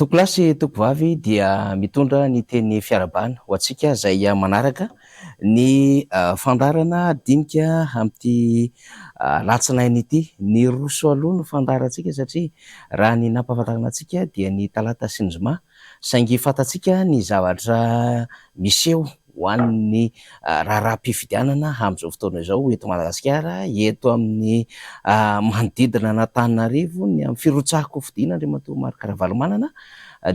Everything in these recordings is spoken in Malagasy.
Tokolasy tokovavy dia mitondra ny teny fiarabana ho antsika izay manaraka ny fandarana dinika amin'ity alatsinainy ity. Ny roso aloha no fandarantsika satria raha ny nampahafantarana antsika dia ny talata sy ny zoma, saingy fantatsika ny zavatra miseho ho an'ny raharaham-pifidianana amin'izao fotoana izao eto Madagasikara, eto amin'ny manodidina an'Antananarivo, ny amin'ny firotsahako fidiana Andriamatoa Marc Ravalomanana,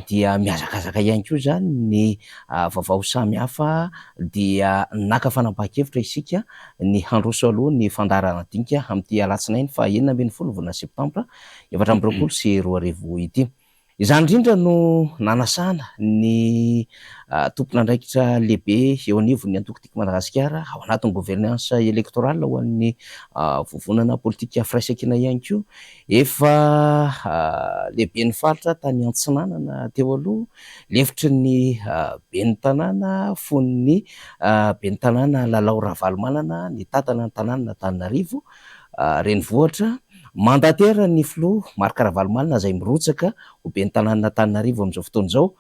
dia mihazakazaka ihany koa izany ny vaovao samihafa dia naka fanapakevitra isika ny handroso aloha ny fandarana dinika amin'ity alatsinainy fa 21 volana septambra 2024 ity. Izany indrindra no nanasana ny tompon'andraikitra lehibe eo anivon'ny antokotiko Madagasikara ao anatin'ny gouvernance électorale ho an'ny vovonana politika firaisan-kina ihany koa. Efa lehibe ny faritra tany Antsinanana teo aloha, lefitry ny ben'ny tanàna, fon'ny ben'ny tanàna Lalao Ravalomanana, ny tatana ny tanàna Antananarivo renivohitra, mandatera ny filoha Marc Ravalomanana izay mirotsaka ho ben'ny tanàna Antananarivo amin'izao fotoana izao,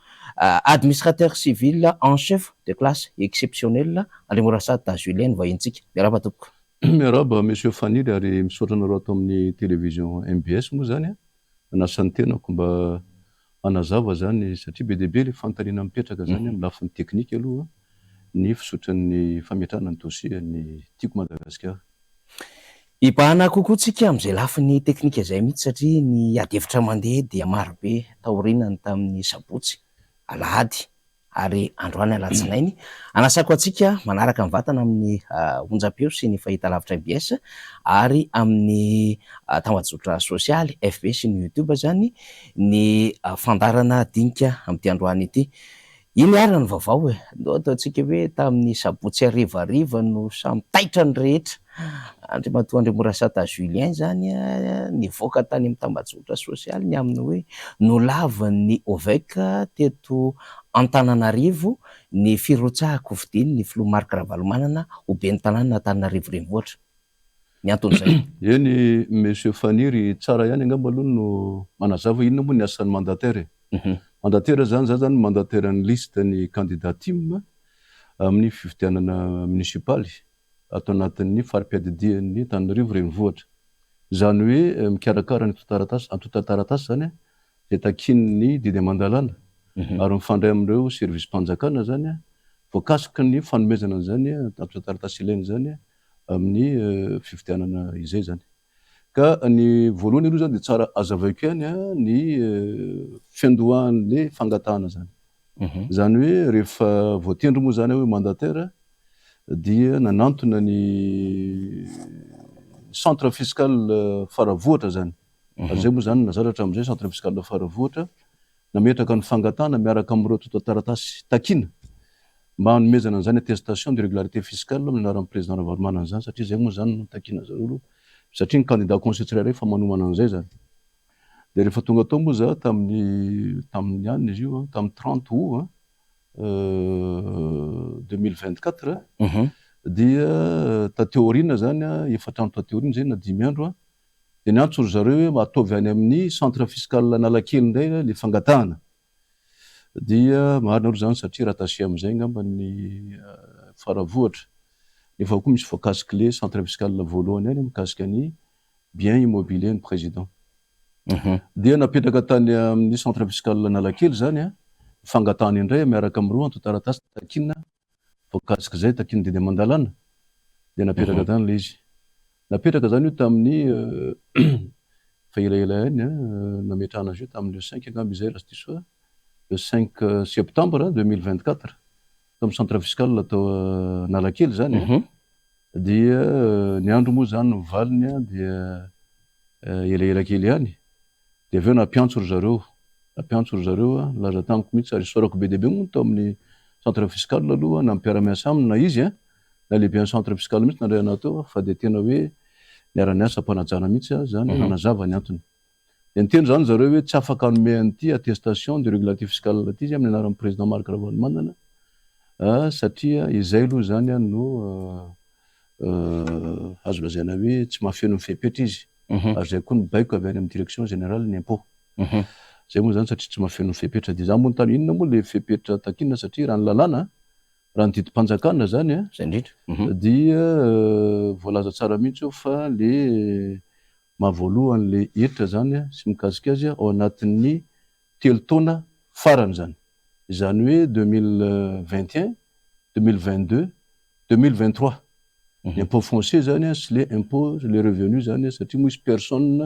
administrateur civil en chef de classe exceptionnel Andrimorasata Julien vahintsika. Miarahaba tompoko. Miarahaba monsieur Faniry, ary misaotra anareo ato amin'ny télévision MBS moa zany nasan'ny tenako mba anazava zany satria be dia be le fanontaniana mipetraka zany amin'ny lafiny teknika aloha ny fisotran'ny fametrahana ny dossier ny tiako Madagasikara. Ibahana kokoa tsika amin'izay lafiny teknika izay mihitsy satria ny adevitra mandeha dia marobe taorianany tamin'ny sabotsy, alahady ary androany alatsinainy. Anasako antsika manaraka ny vatana amin'ny onjam-peo sy ny fahitalavitra MBS ary amin'ny tambazotra sosialy FB sy ny YouTube zany ny fandarana dinika amin'ity androany ity. Iny ary ny vaovao ndao ataontsika hoe tamin'ny sabotsy harivariva no samy taitra ny rehetra. Andriamatoa Andrimorasata Julien zany nivoaka tany amin'ny tambazotra sosialy ny amin'ny hoe nolavin'ny OVEC teto Antananarivo ny firotsahako fidiny ny filoha Marc Ravalomanana ho ben'ny tanàna Antananarivo renivohitra. Ny anton'izay. Eny monsieur Faniry, tsara ihany angamba aloha no manazava inona moa ny asan'ny mandataire. Mandataire zany mandataire ny liste ny candidat team amin'ny fifidianana municipaly atao anatin'ny farim-piadidian'ny Antananarivo renivohitra. Zany hoe mikarakara ny antotan-taratasy zany izay takin'ny didy aman-dalàna ary mifandray amin'ireo service mpanjakana zany voakasiky ny fanomezana zany antotan-taratasy ilaina zany amin'ny fifidianana izay zany. Ka ny voalohany aloha zany dia tsara azavaiko ihany ny fiandohan'le fangatahana zany. Zany hoe rehefa voatendry moa zany hoe mandataire dia nanantona ny centre fiscal faravohatra zany. Zay moa zany nazaratra amin'izay centre fiscal faravohatra nametraka ny fangatahana miaraka amin'ireo antotan-taratasy takiana mba hanomezana zany attestation de régularité fiscale amin'ny anaran'ny président Ravalomanana zany satria zay moa zany no takiana zareo satria ny candidat conseil fa manomana an'izay zany. Dia rehefa tonga tao moa za tamin'ny any izy io tamin'ny 30 août 2024 dia tateoriana zany efatra andro tateoriana zay na 5 andro dia niantso ry zareo hoe ataovy any amin'ny centre fiscal Analakely indray le fangatahana. Dia marina aloha zany satria rahatasy amin'izay ngamba ny faravohatra. Nefa koa misy voakasiky le centre fiscal voalohany any mikasika ny bien immobilier ny président. Dia napetraka tany amin'ny centre fiscal Analakely zany fangatahana indray miaraka amin'ireo antotan-taratasy takiana voakasiky izay takiana didy aman-dalàna dia napetraka tany le izy. Napetraka zany io tamin'ny fa elaela ihany nametrahana azy io tamin'ny le 5 angamba izay raha tsy diso le 5 septembre 2024 tamin'ny centre fiscal atao Analakely zany. Dia ny andro moa zany nivaliny dia elaela kely ihany. Dia avy eo nampiantso ry zareo laza tamiko mihitsy ary isaorako be dia be moa tao amin'ny centre fiscal aloha na mpiara-miasa aminy na izy na lehibe ny centre fiscal mihitsy nandrayana tao fa dia tena hoe niara-niasa mpanajana mihitsy zany nanazava ny antony. Dia niteny zany zareo hoe tsy afaka hanome an'ity attestation de régularité fiscale ity izy amin'ny anaran'ny président Marc Ravalomanana satria izay aloha zany no azo lazaina hoe tsy mahafeno mifepetra izy. Ary zay koa ny baiko avy any amin'ny direction générale ny impôt. zay moa zany satria tsy mafeno fepetra de za moa tany inona moa le fepetra takina satria raha ny lalàna raha ny didim-panjakana zany a zay indrindra dia voalaza tsara mihitsy eo fa le mahavoalohany le hevitra zany a sy mikasika azy ao anatin'ny telo taona farany zany hoe 2021 2022 2023 ny impôt foncier zany a sy le impôt le revenu zany satria moa izy personne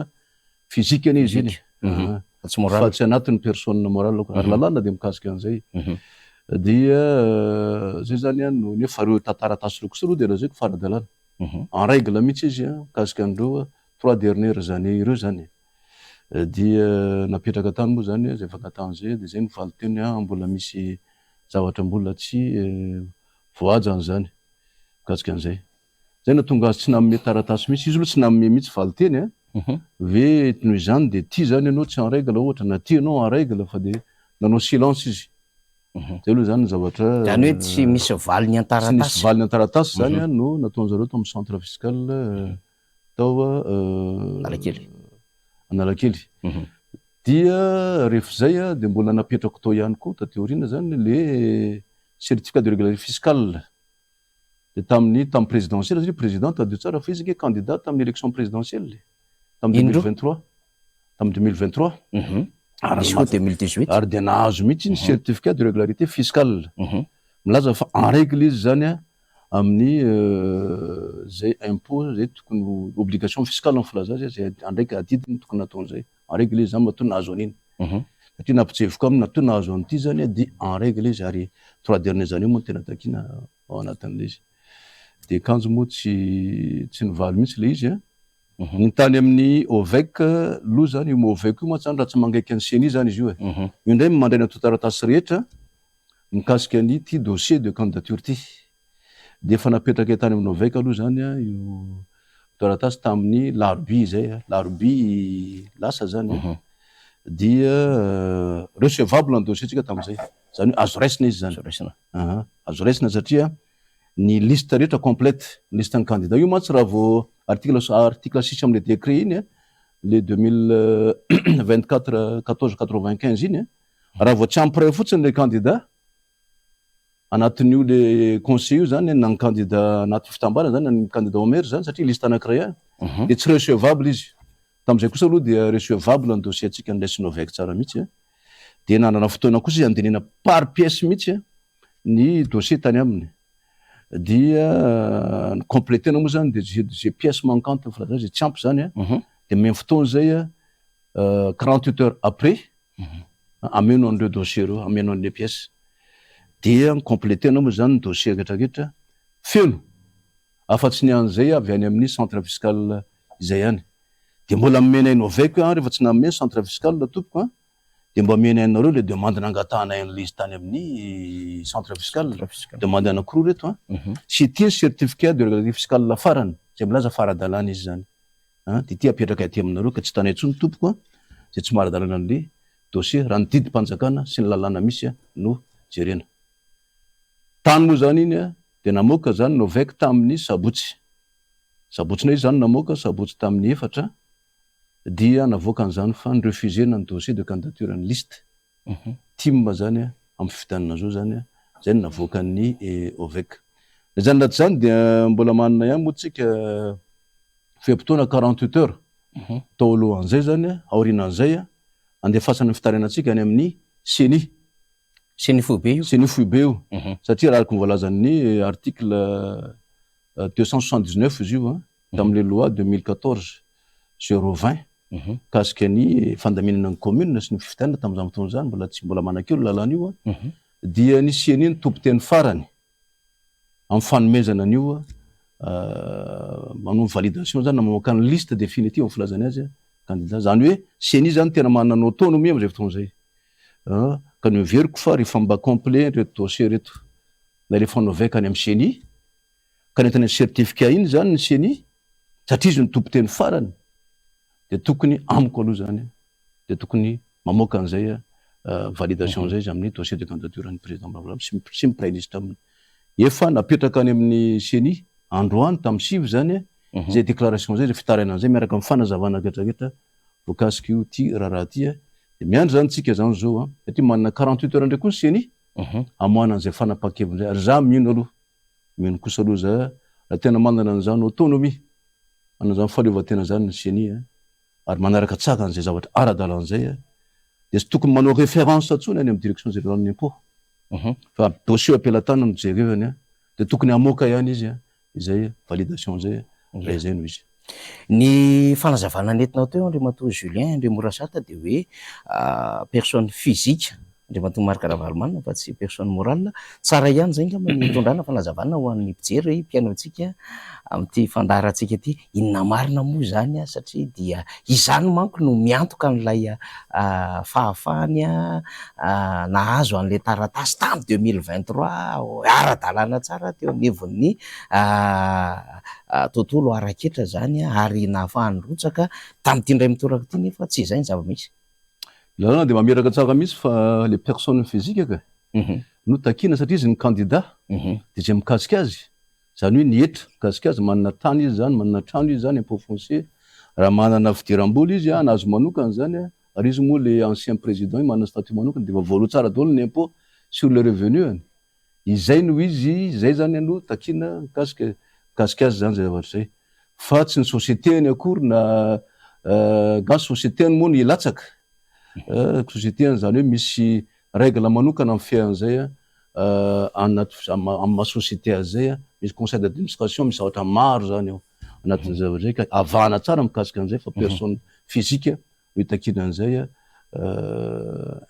physique ane izy iny fa tsy anatin'ny personne morale ary lalàna de mikasika an'izay dia zay zany a no nefa reo tantaratasy reo kosa aloha de lazaiko fara-dalàna en règle mihitsy izy a mikasika an'ireo 3 dernières années ireo zany dia napetraka tany moa zany zay fangatany zay de zay nivaly teny mbola misy zavatra mbola tsy voajany zany mikasika an'izay zay na tonga azy tsy nanome taratasy mihitsy izy aloha tsy nanome mihitsy valy teny ve noho izany de ty zany ianao tsy en règle ohatra na ty ianao en règle fa de nanao silence izy zay aloha zany zavatra zany hoe tsy misy valy ny tsy misy antaratasy valy ny antaratasy zany a no nataon'zareo tao amin'ny centre fiscal tao Analakely dia rehefa zay a de mbola napetrako tao ihany koa taty aoriana zany le certificat de régularité fiscale de tamin'ny présidentielle satria président tadio tsara fa izy ke candidat tamin'ny élection présidentielle tamin'ny 2023 tamin'ny 2023 misy koa 2018 ary de nahazo mihitsy ny certificat de régularité fiscale milaza fa en règle izy zany a amin'ny zay impôt zay tokony obligation fiscale ny filaza azy zay andraiky adidiny tokony nataon'izay en règle izy zany matoa nahazo an'iny satria nampijevoko aminy natoa nahazo an'ity zany de en règle izy ary 3 dernières années moa tena takina ao anatin'le izy de kanjo moa tsy nivaly mihitsy le izy ny tany amin'ny OVEC loha zany io OVEC io moa zany raha tsy mangaiky ny CENI zany izy io io ndray mandray ny taratasy rehetra mikasika ny ty dossier de candidature ty de efa napetraka tany amin'ny OVEC aloha zany io taratasy tamin'ny larobia zay larobia lasa zany dia recevable ny dossier tsika tamin'izay zany hoe azo raisina izy zany azo raisina satria ny liste rehetra complète liste ny candidat io mantsy raha vao article 6 am'le décret iny le 2024 1495 iny raha vao tsy ampray fotsiny le candidat anatin'io le conseil io zany na ny candidat anaty fitambarana zany na ny candidat au maire zany satria liste anankiray de tsy recevable izy tam'izay kosa aloha dia recevable ny dossier atsika ndraisy OVEC tsara mihitsy de nanana fotoana kosa izy andinina par pièce mihitsy ny dossier tany aminy dia complétena moa zany de zay pièce manquante filaza zay tsy ampy zany de memy fotoana zay 48 heures après ameno an'ireo dossier reo ameno an'le pièce dia complétena moa zany dossier rehetrarehetra feno afa-tsy ny an'izay avy any amin'ny centre fiscal izay ihany de mbola momena iny OVEC rehefa tsy namene centre fiscal tompoko de mba mena ainareo le demande nangatahana ain'le izy tany amin'ny centre fiscal demande anankiroa reto sy ty certificat de régularité fiscale farany zay milaza fara-dalàna izy zany de ty apetraka aty aminareo ka tsy tany intsony tompoko zay tsy mara-dalàna an'le dossier raha ny didim-panjakana sy ny lalàna misy no jerena tany moa zany iny de namoaka zany ny OVEC tamin'ny sabotsina izy zany namoaka sabotsy tamin'ny 4 dia navoaka an'izany fa ny refusena ny dossier de candidature ny liste timma zany amin'ny fivitanana zao zany zay ny navoaka ny OVEC zany laty zany de mbola manana ihany moa tsika feim-potoana 48 heures tao alohan'izay zany aorinan'izay andefasana ny fitarianantsika any amin'ny CENI foibe io satria raha araka nivoalazan'ny article 279 izy io tamin'le loi 2014/020 kasika ny fandaminana ny commune sy ny fifitanana tamin'izany fotoana zany mbola manan-kelo lalàna io dia ny CENI ny tompo-teny farany amin'ny fanomezana an'io manao validation zany na mamoaka ny liste définitive amin'ny filazany azy candidat zany hoe CENI zany tena manana autonomie am'izay fotoana zay ka ny veriko fa rehefa mba complet reto dossier reto na rehefa OVEC any amin'ny CENI ka nentany certificat iny zany ny CENI satria izy ny tompo-teny farany de tokony amiko aloha zany de tokony mamoaka an'izay validation zay izy amin'ny dossier de candidature ny président sy mipray izy taminy efa napetraka any amin'ny CENI androany tamin'ny sivy zany zay déclaration zay zay fitaraina an'izay miaraka amin'ny fanazavana rehetrarehetra voakasika io ty raha ty de miandry zany tsika zany zao satria manana 48 heures ndraiky koa ny CNI amoana an'izay fanapakeviny zay ary za mino aloha mino kosa aloha za raha tena manana an'izany autonomie manana zany fahaleovan-tena zany ny CNI ary manaraka tsaka an'izay zavatra ara-dalan'izay de tsy tokony manao référence atsony any amin'ny direction générale d'impôt fa dossier ampelantanana jerevany de tokony amoaka ihany izy izay validation zay zay no izy. Ny fanazavana nentinao teo Andriamatoa Julien Andriamorasata de hoe personne physique Andriamatoa Marc Ravalomanana fa tsy personne morale. Tsara ihany zay ngamba ny tondrana fanazavana ho an'ny mpijery mpiainoantsika amin'ity fandaharantsika ity. Inona marina moa zany satria dia izany manko no miantoka an'ilay fahafahany nahazo an'ilay taratasy tamin'ny 2023 ara-dalàna tsara teo anivon'ny tontolo ara-ketra zany ary nahafahany rotsaka tamin'ity indray mitoraka ity nefa tsy izay ny zava-misy. Lalana de mameraka tsara misy fa les personnes physiques ka no takina satria izy ny candidat de zay mikasika azy zany hoe nietra mikasika azy manana tany izy zany manana trano izy zany impôt foncier raha manana fidiram-bola izy nahazo manokana zany ary izy moa le ancien président manana statut manokana de voaloha tsara daholo ny impôt sur le revenu any izay no izy zay zany aloha takina mikasika azy zany zay zavatra zay fa tsy ny société ny akory na gasy société ny moa ny latsaka société zany hoe misy règle manokana amin'ny fian'izay anaty amin'ny société azay misy conseil d'administration misy zavatra maro zany eo anatin'ny zavatra zay ka avahana tsara mikasika an'izay fa personne physique no hitakina an'izay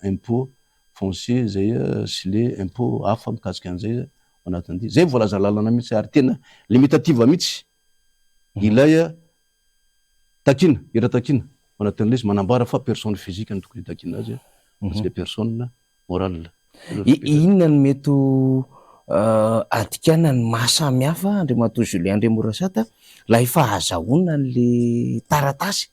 impôt foncier zay sy le impôt hafa mikasika an'izay anatin'ity zay voalaza lalana mihitsy ary tena limitative mihitsy ilay takina iratakina anatin'ilay izy manambara fa personne physique no tokony hitakina azy sy le personne morale. Inona no mety adikana ny mahasamihafa Andriamatoa Julien Andriamorasata lay fahazahoana an'le taratasy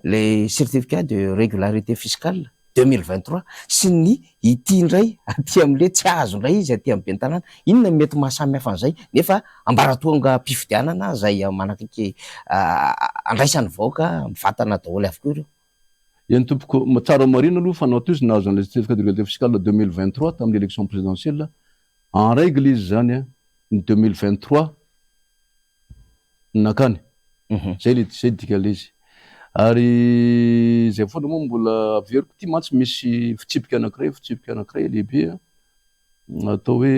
le certificat de régularité fiscale 2023 sy ny ity indray aty amin'le tsy azo indray izy aty amin'ny bentanana. Inona mety mahasamihafa an'izay nefa ambaratonga mpifidianana zay manakaiky andraisan'ny vahoaka mivatana daholo avokoa ireo. Yany tompoko tsara marina aloha fanao toy izy nahazo an'le certificat de régularité fiscale 2023 tamin'ny élection présidentielle en règle izy zany ny 2023 nakany zay dikale izy ary zay foana moa mbola averiko ty mantsy misy fitsipika anankiray lehibe atao hoe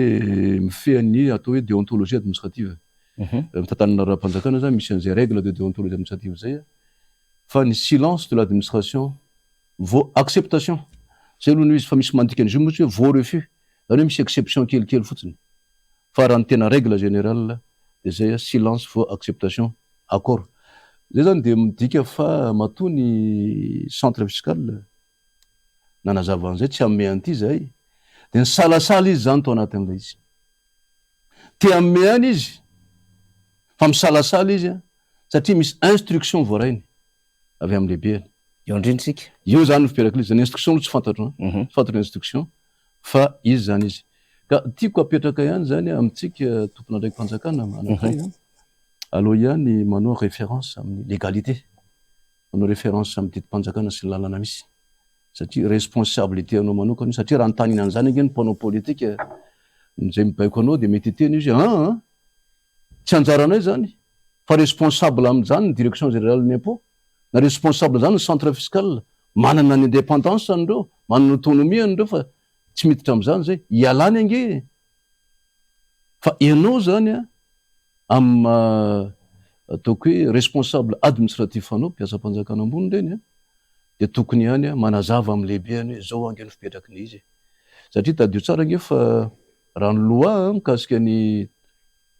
mifehan'ny atao hoe déontologie administrative mitantanana raha-mpanjakana zany misy an'izay règle de déontologie administrative zay fa ny silence de l'administration vaut acceptation zay aloha no izy fa misy mandika an'izy io motsy hoe vaut refus zany hoe misy exception kelikely fotsiny fa raha ny tena règle générale de zay silence vaut acceptation accord zay zany de midika fa matoa ny centre fiscal nanazava an'izay tsy amme an'ity zay de ny salasala izy zany tao anatin'ilay izy te amme any izy fa misalasala izy satria misy instruction voarainy avy amin'ny lehibeany eo indrinitsika io zany fiperak izy zany instruction aloha tsy fantatro fantatro instruction fa izy zany izy ka tiako apetraka ihany zany amintsika tompona ndraiky mpanjakana anankiray aloha ihany manao référence amin'ny légalité manao référence amin'ny didim-panjakana sy ny lalana misy satria responsabilité anao manokana io satria raha nytanina an'izany ange ny mpanao politika zay mibaiko anao de mety hiteny izy tsy anjaranay zany fa responsable amin'izany ny direction générale ny impôt na responsable zany ny centre fiscal manana ny indépendance an'ireo manana autonomie an'ireo fa tsy miditra am'izany zay ialany ange fa ianao zany ataoko hoe responsable administratif anao mpiasam-panjakana ambony reny de tokony ihany manazava amin'ny lehibeany hoe zao ange no fipetraky ny izy satria tadio tsara ange fa raha ny loi mikasika ny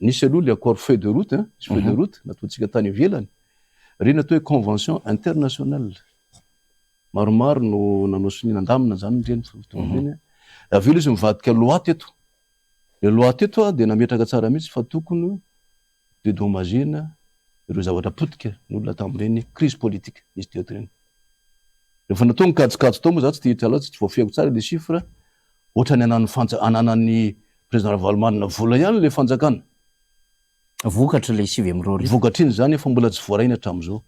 nisy aloha le accord feuille de route feuille de route nataontsika tany ivelany reny atao hoe convention internationale maromaro no nanao sy ny nandamina zany reny reny aveo izy mivadika loi teto le loi teto de nametraka tsara mihitsy fa tokony dédommagena ireo zavatra potika ny olona tamin'ireny crise politique izy teto reny rehefa natao ny kajikajy tao moa za tsy tehitra loatsy tsy voafiako tsara le chiffre ohatrany ananan'ny président Ravalomanana vola ihany le fanjakana vokatra le 5 amby roa vokatra iny zany fa mbola tsy voaraina hatramin'izao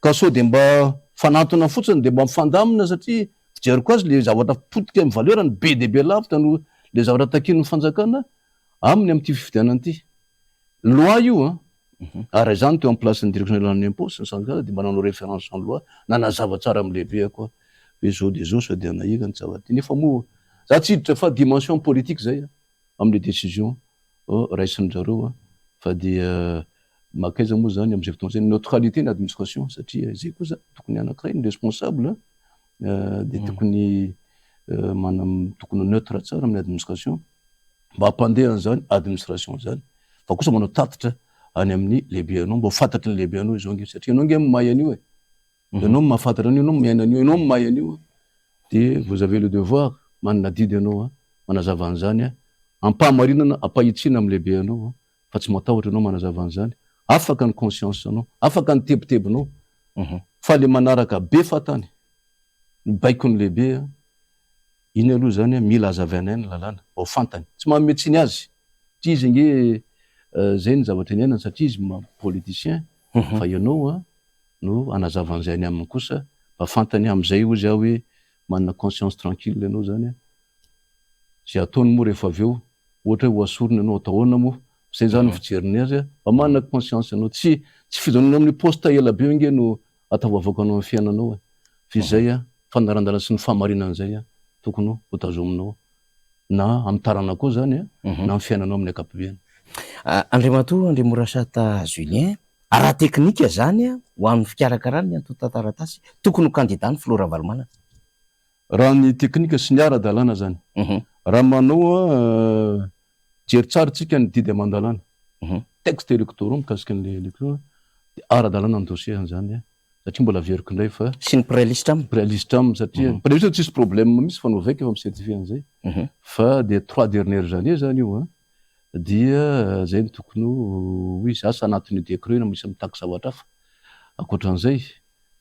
ka sao de mba fanatona fotsiny de mba mifandamina satria fijeriko azy le zavatra potika amin'ny valerany be deaibe lavitra no le zavatra takin'ny fanjakana aminy am'ty fifidianana ity loi io ary zany teo amin'ny placen'ny direction générale de l'impôt sy ny sanakana de manano référence en loi nanazava tsara amin'ny lehibe koa hoe zao de zao sao de anahiga ny zavaty nefa moa za tsy hiditra fa dimension politique zay am'le décision raisin'ny zareo fa dia makaiza moa zany am'izay fotoana zay neutralité ny administration satria zay koa za tokony anankiray ny responsable de tokony tokony neutre tsara amin'ny administration mba hampandeha an'zany administration zany fa kosa manao tatitra any amin'ny lehibe anao mba fantatry ny lehibe anao izao nge satria anao nge mamay an'io ianao mahafantatra an'io anao miaina an'io ianao mamay an'io de vous avez le devoir manana didy anao manazava an'zany ampahamarinana ampahitsina amin'ny lehibe anao fa tsy matahotra anao manazava an'zany afaka ny conscience anao afaka ny tebotebonao fa le manaraka be fatany baiko ny lehibe iny aloha zany mila azavainay ny lalàna ao fantany tsy mametsiny azy tsy izy nge zay ny zavatra ny ainany satria izy politicien fa ianao no anazava an'izay any aminy kosa mba fantany am'izay ozy aho hoe manana conscience tranquille ianao zany zay ataony moa rehefa avy eo ohatra hoe ho asorony ianao atahoana moa zay zany ny fijeriny azy mba manana conscience ianao tsy fijanona amin'ny poste ela be nge no atavoavako anao amin'ny fiainanao fa izay fanarandana sy ny fahamarinana zay tokony ho tazominao na amin'ny tarana koa zany na amin'ny fiainanao amin'ny akapobeany. Andriamatoa Andrimorasata Julien, raha teknika zany ho amin'ny fikarakarana ny antota taratasy tokony ho kandidany Flora Valomanana. Raha ny teknika sy ny ara-dalàna zany raha manao jery tsara tsika ny didy aman-dalàna texte électoraux mikasika an'le électoraux de ara-dalàna ny dossier zany satria mbola veriko indray fa sy ny préaliste aminy satria préaliste tsisy problème misy fa novaika efa micertifie an'izay fa de 3 dernières années zany io dia zay ny tokony ho izy asa anatin'ny décret na misy mitako zavatra hafa akoatran'izay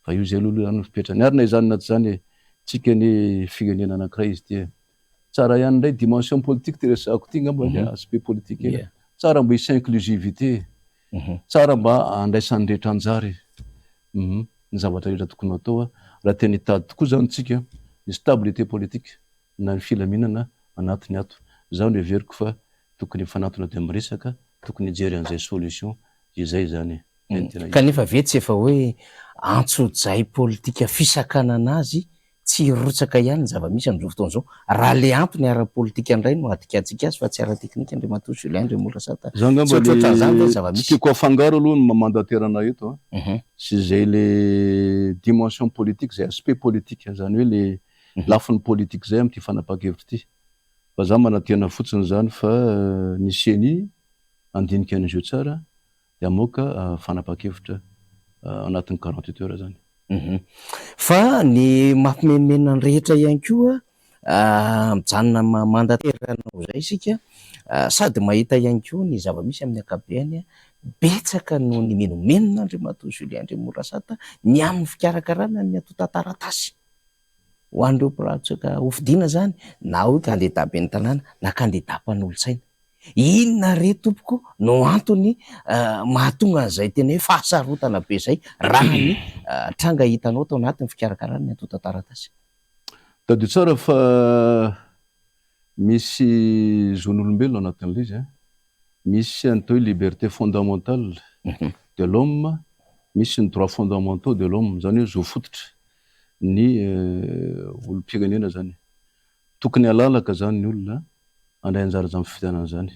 fa io zay aloha ny fipetrany ary na izany naty zany tsika ny firenena anankiray izy dia tsara ihany ndray dimension politique ty resako ty ngamba aspect politique ela tsara mba hisy inclusivité tsara mba andraisan'ny rehetra anjary ny zavatra rehetra tokony atao raha tena hitady tokoa zany tsika ny stabilité politique na ny filaminana anatiny ato zany everiko fa tokony fanatona de miresaka tokony hijery an'izay solution izay zany kanefa vetsy efa hoe antso-jay politika fisakana anazy tsy rotsaka ihany ny zava-misy am'izao fotoana zao raha le antony ara-politika indray no atikatsika azy fa tsy ara-teknika Andriamatoa Julien Andrimorasata za ngamba tsy tiako afangaro aloha ny mamandaterana eto sy zay le dimension politique zay aspect politique zany hoe le lafiny politique zay am'ty fanapakevitra ty fa za manatena fotsiny zany fa ny CENI andinika an'izio tsara de amoaka fanapakevitra anatin'ny 48 heures zany. Fa ny mampimenimena ny rehetra ihany koa mijanona mandateranao zay isika sady mahita ihany koa ny zava-misy amin'ny akabeany betsaka no ny menomenina Andriamatoa Julien Andrimorasata ny amin'ny fikarakarana ny atota taratasy ho an'ireo mpiratsaka hofidiana zany na hoe kandida ben'ny tanàna na kandida mpanolo-tsaina. Inona re tompoko no antony mahatonga an'izay tena hoe fahasarotana be zay raha ny tranga hitanao tao anatin'ny fikarakarana ny atota taratasy? Tadio tsara fa misy zon'olombelona anatin'le izy misy atao hoe liberté fondamentale de l'homme, misy ny droits fondamentaux de l'homme zany hoe zo fototra ny olom-pirenena zany tokony alalaka zany ny olona andray anjara zany fifidianana zany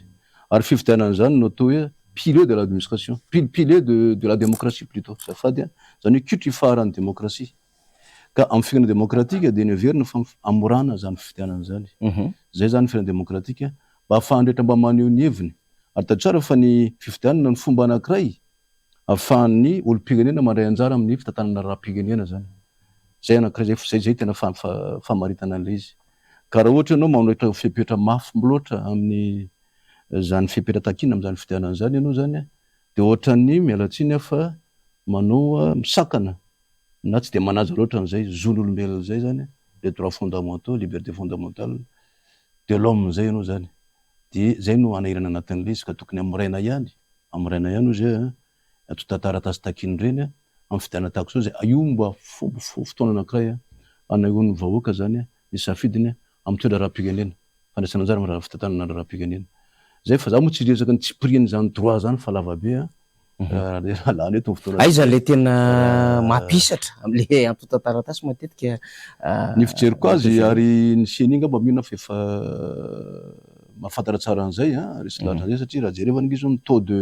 ary fifidianana zany no atao hoe pilier de l'administration pilier de la démocratie plutôt safady zany hoe kitro ifaran'ny démocratie ka amin'ny firenena démocratique de ny verina fa amorana zany fifidianana zany zay zany firenena démocratique mba ahafahandrehetra mba maneho ny heviny ary ta tsara fa ny fifidianana ny fomba anankiray ahafahan'ny olom-pirenena mandray anjara amin'ny fitantanana raha-pirenena zany zay anankiray zay tena fahamaritana an'le izy ka raha ohatra ianao manohitra fipetra mafy loatra amin'ny zany fipetra takina am'zany fifidianana zany ianao zany de ohatran'ny mialatsiny fa manao misakana na tsy de manaja loatra an'izay zon'olombelona zay zany les droits fondamentaux liberté fondamentale de l'homme zay ianao zany de zay no anahirana anatin'le izy ka tokony amiraina ihany ozy atota taratasy takiny reny amin'ny fidana tahaka zao zay io mba fotoana anankiray anahoan'ny vahoaka zany ny safidiny amin'ny toera rahampikendrena fandraisana anjara amin'ny raha fitantanana rahampikendrena zay fa za moa tsy resaka ny tsy prieny zany droit zany fa lava be lany eto fotoana aiza le tena mampisatra am'le antota-taratasy matetika ny fijeriko azy ary ny CNI ngamba mino fa efa mahafantatra tsara an'izay resy lahatra an'izay satria raha jerevana izy ny taux de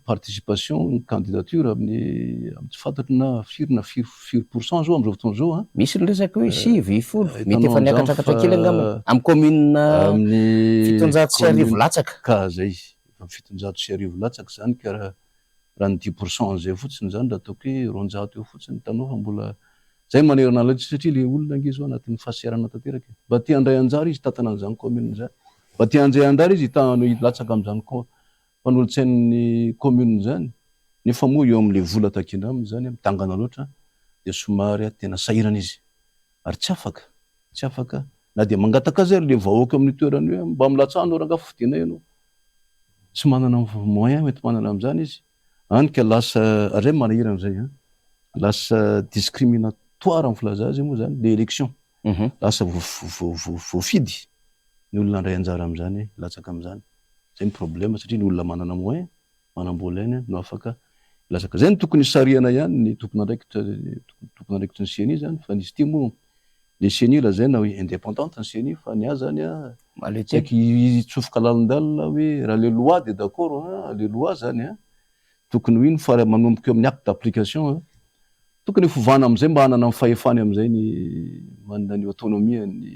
participation ny candidature amin'ny tsy fantatro na firy na 4% zao am'izao fotoana zao misy ny resaka hoe 9-10 mety efa niakatrakatra kely angamba amin'ny commune amin'ny 710 latsaka ka zay 710 latsaka zany ka raha ny 10% zay fotsiny zany raha ataoko hoe 200 eo fotsiny tanao fa mbola zay manerana anazy satria le olona ngizy anatin'ny fahasiarana tanteraka mba tia andray anjara izy tatana an'izany commune zany mba tia andray anjara izy hitahano latsaka amin'izany mpanolotsain'ny commune zany nefa moa eo amin'le vola takina aminy zany mitangana loatra de somary tena sahirana izy ary tsy afaka na de mangataka azy ary le vahoaka amin'ny toerany hoe mba milatsahano rangaha fidina ianao tsy manana moyen mety manana am'izany izy any ka lasa ary zay manahira am'izay lasa discriminatoire amin'ny filaza azy moa zany le élection lasa voafidy ny olona andray anjara am'izany latsaka am'izany zay ny problème satria ny olona manana moyen manam-bolainy no afaka latsaka zay ny tokony sariana ihany ny tompona andraikitry ny CNI zany fa nisy ty moa le CNI lazaina hoe indépendante ny CNI fa ny azy zany tsaiky hitsofoka lalindalina hoe raha le loi de d'accord le loi zany tokony ho ino fa raha manomboka eo amin'ny acte d'application tokony fovana am'izay mba hanana amin'ny fahefany am'izay ny manana ny autonomie ny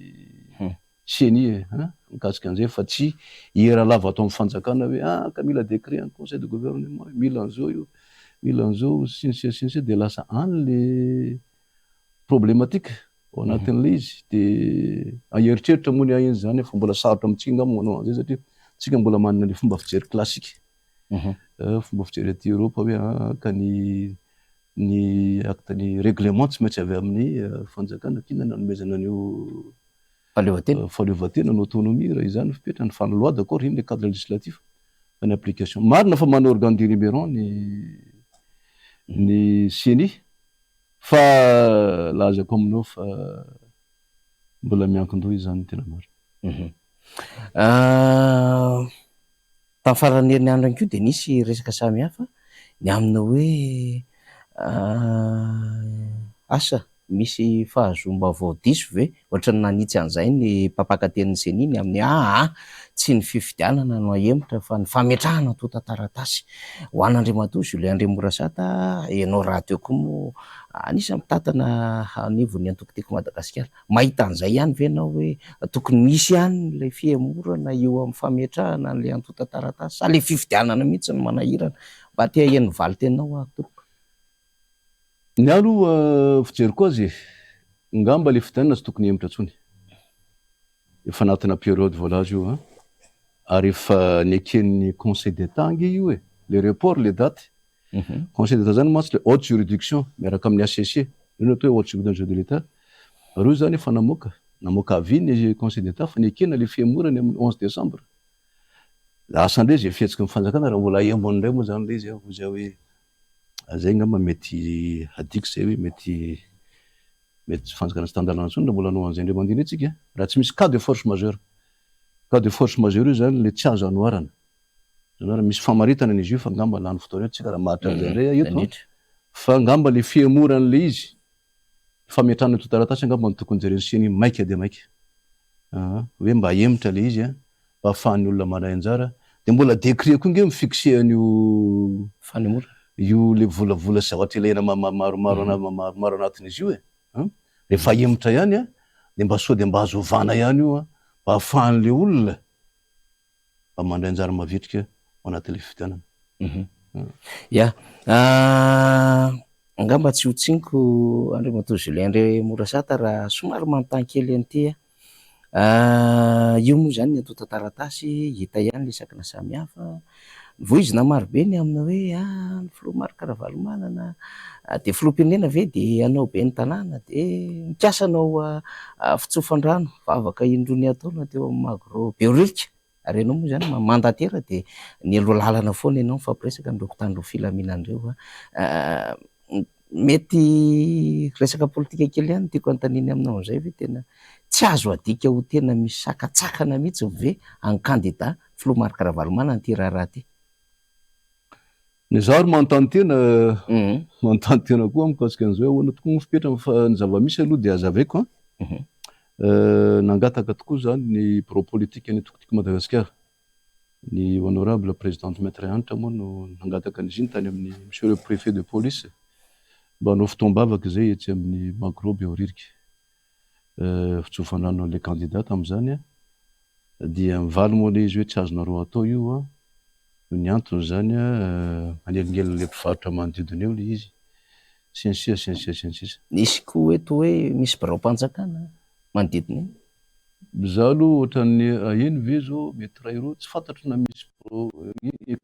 CNI mikasika an'izay fa tsy hiera lava atao amin'ny fanjakana hoe ka mila décret en conseil de gouvernement mila an'izao io mila an'izao sinisi de lasa any le problématique ao anatin'le izy de aeritreritra moa ny ahiny zany fa mbola sarotra amintsika ngamba manao an'izay satria tsika mbola manana le fomba fijery classique fomba fijery aty Europe hoe ka ny acte ny règlement tsy maintsy avy amin'ny fanjakana kina nanomezana an'io fahaleovatena ny autonomie raha izany fipetrany fa ny loi d'accord iny le cadre législatif fa ny application marina fa mana organe délibérant ny CNI fa lazako aminao fa mbola miankin-doha izany tena marina tamin'ny farany herinandro ko dia nisy resaka samihafa ny amina hoe asa misy fahazomba voadiso ve ohatrany nanitsy an'izay ny mpampakaten'ny CNI ny amin'ny tsy ny fifidianana no ahemitra fa ny fametrahana tota-taratasy ho an'Andriamatoa Julien Andry Morasata ianao rahateo koa moa anisany mitantana anivon'ny antoko-tiko Madagasikara mahita an'izay ihany ve ianao hoe tokony misy ihany ilay fiemorana eo amin'ny fametrahana n'ilay antota-taratasy sa le fifidianana mihitsy ny manahirana mba tia hihaino valy tenao tompoko ny aloha fijeriko azy ngamba le fitanana tsy tokony hemitra ntsony efa anatina période voalaza io ary efa neken'ny conseil d'état ange io le report le date conseil d'état zany mantsy le haute juridiction miaraka amin'ny ACC reny atao hoe haute juridiction de l'état reo zany efa namoaka avis ny conseil d'état fa nekena le fiemorany amin'ny 11 décembre asandre zay fihetsika ny fanjakana raha mbola embony indray moa zany le izy zay hoe zay ngamba mety adiko zay hoe mety fanjakana tsy tandalana ntsony raha mbola anao an'izay indray mandiny atsika raha tsy misy cas de force majeure io zany le tsy azo anoarana misy famaritana n'izy io fa ngamba lany fotoana eo tsika raha maritra an'izay indray eto fa ngamba le fiemoran'le izy fametrahana tota-taratasy ngamba ny tokony jereny CNI maika de maika hoe mba hemitra le izy mba ahafahan'ny olona manay anjara de mbola décret koa nge mifixe an'io fanemora io le volavola sy zavatra ilaina maromaro anatin'izy io rehefa hemitra ihany de mba sao de mba azo ovana ihany io mba ahafahan'le olona mba mandray anjara mavitrika ao anatin'le fifidianana angamba tsy hotsiniko Andriamatoa Julien Andry Morasata raha somary manontany kely an'ity io moa zany ny antota-taratasy hita ihany le sakana samihafa voizina marobe ny amina hoe ny filoha Marc Ravalomanana de filoham-pirenena ve de anao be ny tanàna de mikasa anao fitsofan-drano vavaka indro ny ataona teo amin'ny Magro Beorika Renao moa zany mandatera dia ny aloha lalana foana ianao mifampiresaka andreo mpitandro filaminandreo. Mety resaka politika kely ihany tiako antaniny aminao amin'izay ve tena tsy azo adika ho tena misy sakatsakana mihitsy ve any candidat Filoha Marc Ravalomanana an'ity raharaha ty? Ny zaho ary manontany tena koa mikasika an'izao hoe ahoana tokoa fipetra fa ny zava-misy aloha dia azavaiko nangataka tokoa zany ny bureau politique ny tokotiko Madagasikara. Ny honorable présidente Maître Antitra moa no nangataka an'izy iny tany amin'ny monsieur le préfet de police mba hanao fotoam-bavaka izay etsy amin'ny Magro Behoririka. Fitsofanano an'ilay candidat tamin'izany dia mivaly moa ilay izy hoe tsy azonareo atao io ny antony zany manelingelina ilay mpivarotra manodidina eo ilay izy. Sensisa. Nisy koa eto hoe misy birao-mpanjakana manodidina iny? Zaho aloha ohatran'ny iny ve zao mety ray roa tsy fantatro na misy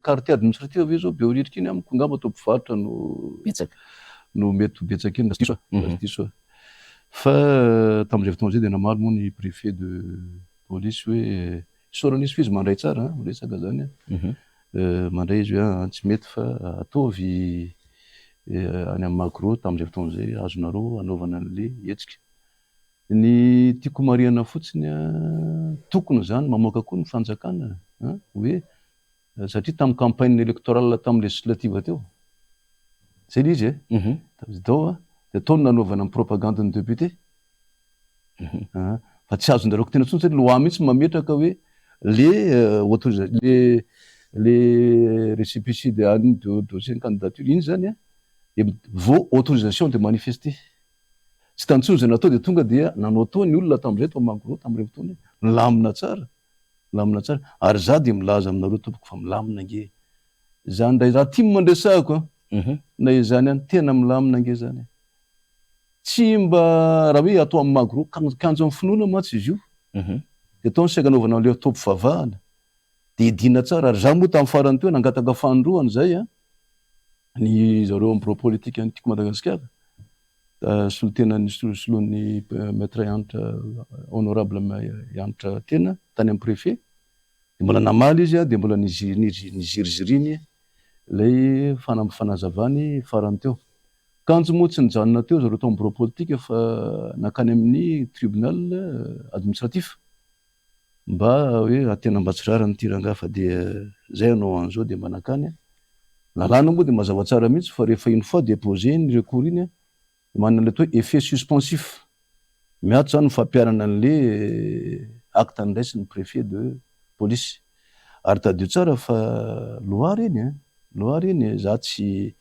quartier administratif ve zao Behoririka iny amiko ngamba atao mpivarotra no mety betsaka iny diso. Fa tamin'izay fotoana izay dia namaly moa ny préfet de police hoe isaoranisy fizy mandray tsara resaka zany mandray izy hoe tsy mety fa ataovy any amin'ny Magro tamin'izay fotoana izay azonareo anaovana an'ilay hetsika. Ny tiako marihana fotsiny tokony zany mamoaka koa ny fanjakana hoe satria tamin'ny campagne électorale tamin'ny législative teo zay ilay izy tao dia ataony nanaovana amin'ny propagande ny député fa tsy azonareo tena tsony satria loi mihitsy mametraka hoe les récépissés de dossier candidature iny zany vao autorisation de manifester. Tsy tantsony zay natao dia tonga dia nanao tao ny olona tamin'izay tao Magro tamin'ireny fotoana milamina tsara ary za dia milaza aminareo tompoko fa milamina nge zany ndray raha tia mandresahako na izany any tena milamina nge zany tsy mba raha hoe atao amin'ny Magro kanjo amin'ny finoana matsy izy io dia ataony saika anaovana an'ilay atao mpivavahana dia idina tsara ary za moa tamin'ny farany teo nangataka fandroana zay ny zareo amin'ny bureau politique any tiako Madagasikara solontenan'ny soloan'ny maître Antitra honorable Antitra tena tany amin'ny préfet dia mbola namaly izy dia mbola niziriziriny ilay fanazavany farany teo. Kanjo moa tsy nijanona teo zareo tao amin'ny bureau politique fa nakany amin'ny tribunal administratif mba hoe tena mba tsy rarany ity rangaha fa dia zay anao an'izao dia mba nakany lalàna moa dia mazava tsara mihitsy fa rehefa une fois déposé ny recours iny manana ilay atao effet suspensif miato zany mifampiarana an'ilay acte niraisin'ny préfet de police ary tadio tsara fa loary iny za tsy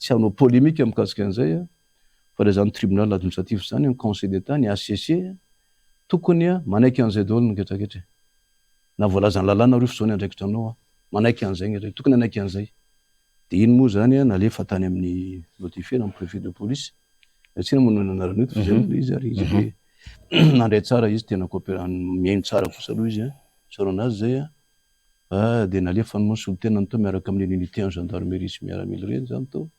hanao polémique mikasika an'izay fa ilay zany tribunal administratif zany ny conseil d'état ny ACC tokony manaiky an'izay daholo ny ketraketra na voalazany lalàna rio fizao ny andraikitra anao manaiky an'izay tokony anaiky an'izay dia iny moa zany nalefa tany amin'ny notifier amin'ny préfet de police tsina moa nanarana eto fa zay izy ary izy hoe nandray tsara izy tena miaino tsara kosa aloha izy sorana azy zay dia nalefa moa solontenany tao miaraka amin'ny unité en gendarmerie sy miaramila reny zany tao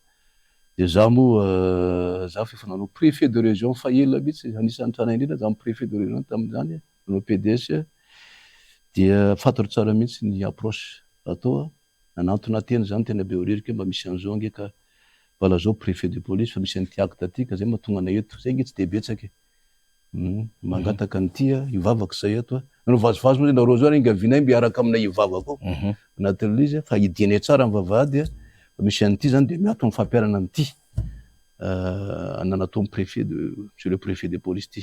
dia za moa za fa efa nanao préfet de région fa ela mihitsy anisan'ny tranainy indrindra za amin'ny préfet de région tamin'izany nanao PDS dia fantatro tsara mihitsy ny approche atao nanantona teny zany tena Behoririka mba misy an'izao ange ka vala zao préfet de police fa misy an'ity acte ty ka zay mahatonga anay eto zay nge tsy dia betsaka mangataka an'ity hivavaka zay eto nanao vazovazo moa zay nareo zao ingavinay miaraka aminay hivavaka ao anatin'ilay izy fa hidinay tsara amin'ny vavahady fa misy an'ity zany dia miato amin'ny fampiarana an'ity nanatao préfet de monsieur le préfet de police ty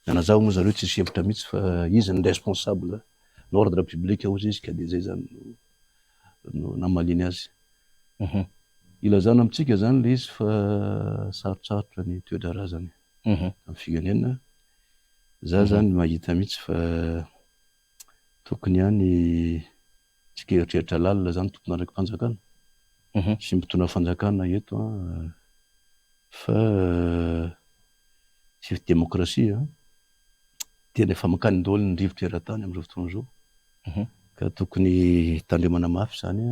nanazava moa zareo tsy hevitra mihitsy fa izy ny responsable l'ordre public ao izy ka dia zay zany no namaliny azy. Ilazana amintsika zany le izy fa sarotsarotra ny toe-drarazany amin'ny firenena. Za zany mahita mihitsy fa tokony ihany tsika eritreritra lalina zany tompona araka fanjakana sy mitondra fanjakana eto fa tsy demokrasia tena efa makany daholo ny rivotra eran-tany amin'izao fotoana izao ka tokony tandremana mafy zany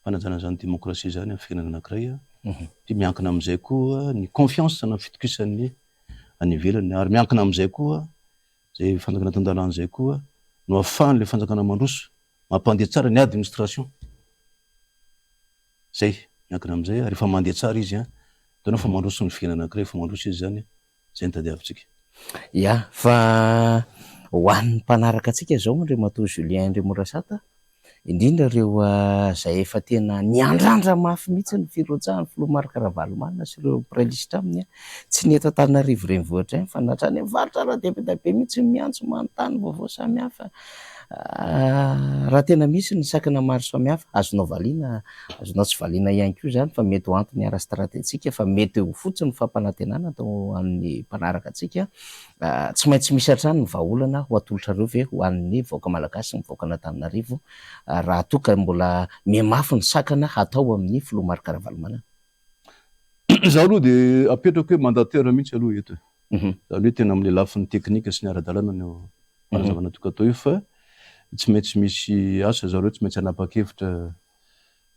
fanajana zany demokrasia zany amin'ny firenena anankiray dia miankina amin'izay koa ny confiance na fitokisan'ny any ivelany ary miankina amin'izay koa zay fanjakana tan-dalàna zay koa no ahafahany le fanjakana mandroso mampandeha tsara ny administration zay miankina am'izay rehefa mandeha tsara izy tanao fa mandroso ny fiainana anankiray fa mandroso izy zany zay ny tadiavintsika ya fa ho an'ny mpanaraka antsika zao Andriamatoa Julien Andrimorasata indrindra ireo zay efa tena niandrandra mafy mihitsy ny firoajahan'ny filoha Ravalomanana sy ireo prailista aminy tsy ny eto Antananarivo renivohitra ihany fa natrany amin'ny faritra ara-dehibe mihitsy miantso manontany vaovao samihafa. Raha tena misy ny sakana maro samihafa azonao valiana, azonao tsy valiana ihany koa zany fa mety ho antony ara-stratéjika fa mety ho fotsiny fampanantenana atao amin'ny mpanaraka antsika. Tsy maintsy misy hatrany ny vahaolana ho atolotra ireo ve ho an'ny vahoaka malagasy ny vahoaka an'Antananarivo raha toa ka mbola mihamafy ny sakana hatao amin'ny filoha Ravalomanana. Zaho aloha de apetrako hoe mandataire mihitsy aloha eto zany hoe tena am'le lafin'ny teknika sy ny ara-dalàna no fanazavana toka atao io fa tsy maintsy misy asa zareo tsy maintsy hanapa-kevitra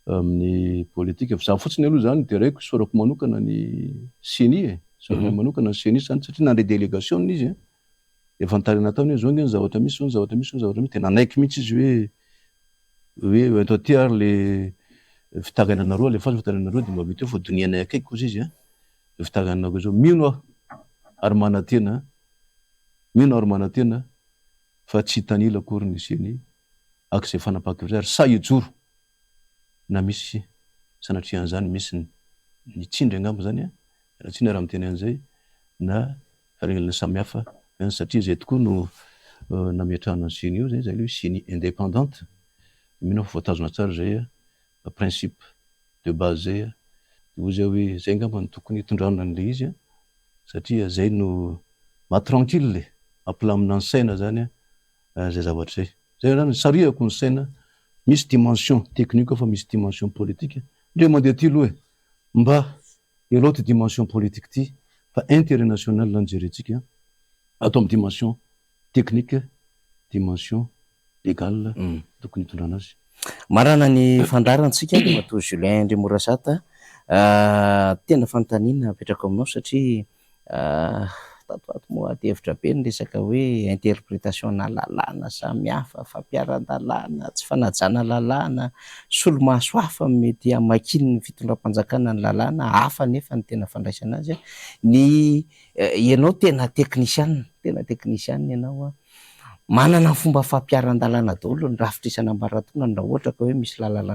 amin'ny politika fa za fotsiny aloha zany de raiko sorako manokana ny CENI sorako manokana ny CENI zany satria nandre délégation izy efa nitarina ataony hoe zao nge ny zavatra misy zao ny zavatra misy zao ny zavatra misy de nanaiky mihitsy izy hoe eto aty ary le fitagananareo alefaso fitagananareo de mba mety hoe fa donianay akaiky kozy izy le fitagananareo zao mino aho ary manantena fa tsy hitanila akory ny CENI akizay fanapakevitra ary sa hijoro na misy sanatrian'izany misy ny tsindry angamba zany raha tsy ny raha miteny an'izay na farenenana samihafa satria zay tokoa no nametrahana ny CENI io zay le CENI indépendante mino fa voatazona tsara zay principe de base zay ozy hoe zay angamba ny tokony hitondrana an'le izy satria zay no matranquille mampilamina ny saina zany zay zavatra zay zany sariako ny saina misy dimension technique fa misy dimension politique ndre mandeha ty loha mba elao ty dimension politique ty fa intérêt national ny jerentsika atao amin'ny dimension technique dimension légale tokony hitondrana azy. Marana ny fandarantsika Andriamatoa Julien Andrimorasata tena fanontaniana apetraka aminao satria tatoato moa adihevitra be ny resaka hoe interprétation na lalàna samihafa fampiaran-dalàna tsy fanajana lalàna solomaso hafa mety hamakiny ny fitondram-panjakana ny lalàna hafa nefa ny tena fandraisana azy ny ianao tena technician ianao manana ny fomba fampiaran-dalàna daholo ny rafitrisana ambaratonana raha ohatra ka hoe misy lalàna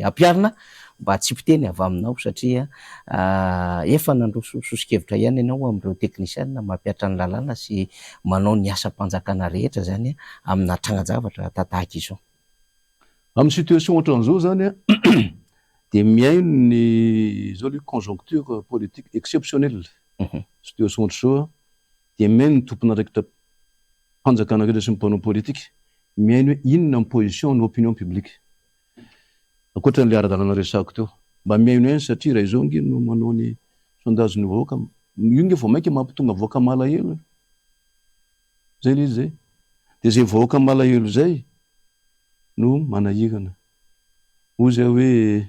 ampiarina mba tsy mpiteny avy aminao satria efa nandrososokevitra ihany ianao amin'ireo technician mampiatra ny lalàna sy manao ny asam-panjakana rehetra zany amina trangadavatra tahaka izao. Amin'ny situation ohatran'izao zany de miaino ny zao le conjoncture politique exceptionnelle situation ohatr'izao de miaino ny tompona raikitra fanjakana rehetra sy ny mpanao politique miaino hoe inona ny position ny opinion publique akoatra n'le ara-dalàna resako teo mba miaino ihany satria raha izao nge no manao ny sondage ny vahoaka io nge vao mainka mampitonga vahoaka malahelo zay le izy zay de zay vahoaka malahelo zay no manahirana ozy hoe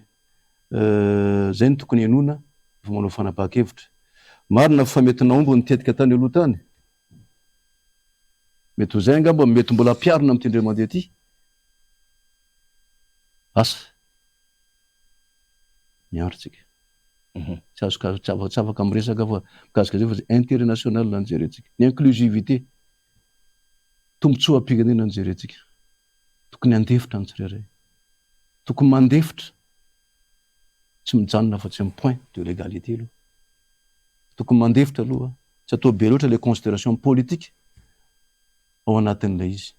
zay ny tokony enona fa manao fanapahakevitra marina fa mety naombo ny tetika tany aloha tany mety ho zay angamba mety mbola ampiarina amin'ny tendre mandeha ty asa miarotsika tsy azo tsy afaka miresaka fa mikasika zay fa zay intérêt national ny jerentsika ny inclusivité tombotsoa am-pirenena ny jerentsika tokony andefitra ny tsirairay tokony mandefitra tsy mijanona fa tsy amin'ny point de légalité aloha tokony mandefitra aloha tsy atao be loatra le considération politique ao anatin'ilay izy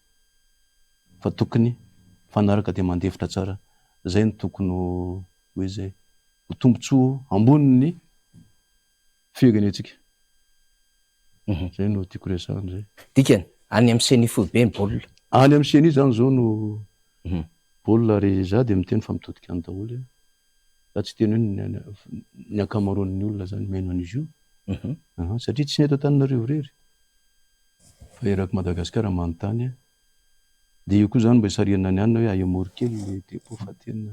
fa tokony fanaraka de mandefitra tsara zay ny tokony hoe zay ho tombotsoa amboniny firenetsika zay no tiako resahana zay dikany any amin'ny CENI foibe ny baolina any amin'ny CENI zany zao no baolina ary za de miteny fa mitodika any daholo za tsy teny hoe ny ankamaroan'ny olona zany miaino an'izy io satria tsy nety Antananarivo rery fa eraky Madagasikara manontany de io koa zany mba hisariana ny anina hoe ahiamory kely le depo fa tena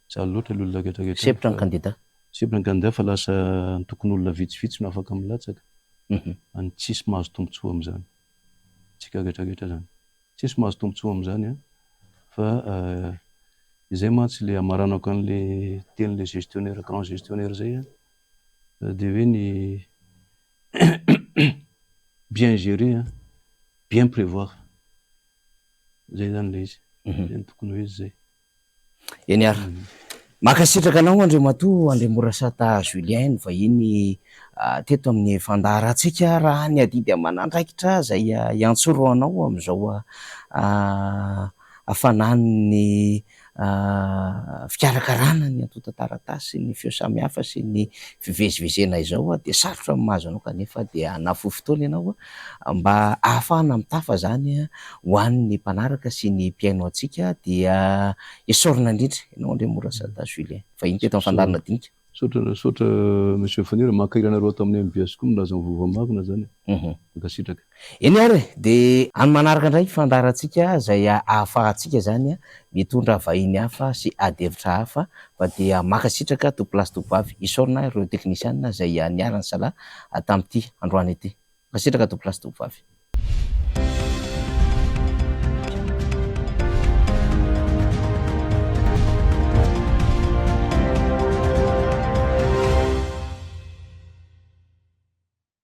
tsy loatra le olona rehetrarehetra sepitra ny candidat sepitra ny candidat fa lasa ny tokony olona vitsivitsy no afaka milatsaka any tsisy mahazo tombotsoa am'izany tsika rehetrarehetra zany tsisy mahazo tombotsoa am'zany a fa izay mantsy le amaranako an'le tenin'le gestionnaire grand gestionnaire zay a de hoe ny bien gérer a bien prévoir zay zany le izy zay ny tokony hoe izy zay eny ary makasitraka anao Andriamatoa Andriamorasata Julien vahiny teto amin'ny fandaharantsika raha ny adidy aman'andraikitra zay iantsoroanao am'izao hafanan'ny fikarakarana ny antotan-taratasy ny feo samihafa sy ny fivezivezena izao de sarotra mahazo anao kanefa dia nafohy fotoana ianao mba ahafahana mitafa zany ho an'ny mpanaraka sy ny mpiaino antsika dia esorina indrindra ianao Andriamorasata Julien vahiny teto amin'ny fandarana dinika. Saotra monsieur Fanira mankahira anareo tamin'ny MBS koa milaza ny vovamavina zany makasitraka eny ary de any manaraka indray fandarantsika zay ahafahantsika zany mitondra vahiny hafa sy ady hevitra hafa fa dia makasitraka topilasy tovavy isorina ireo teknisianina zay niarany sala tamin'ity androany ity makasitraka topilasy tovavy.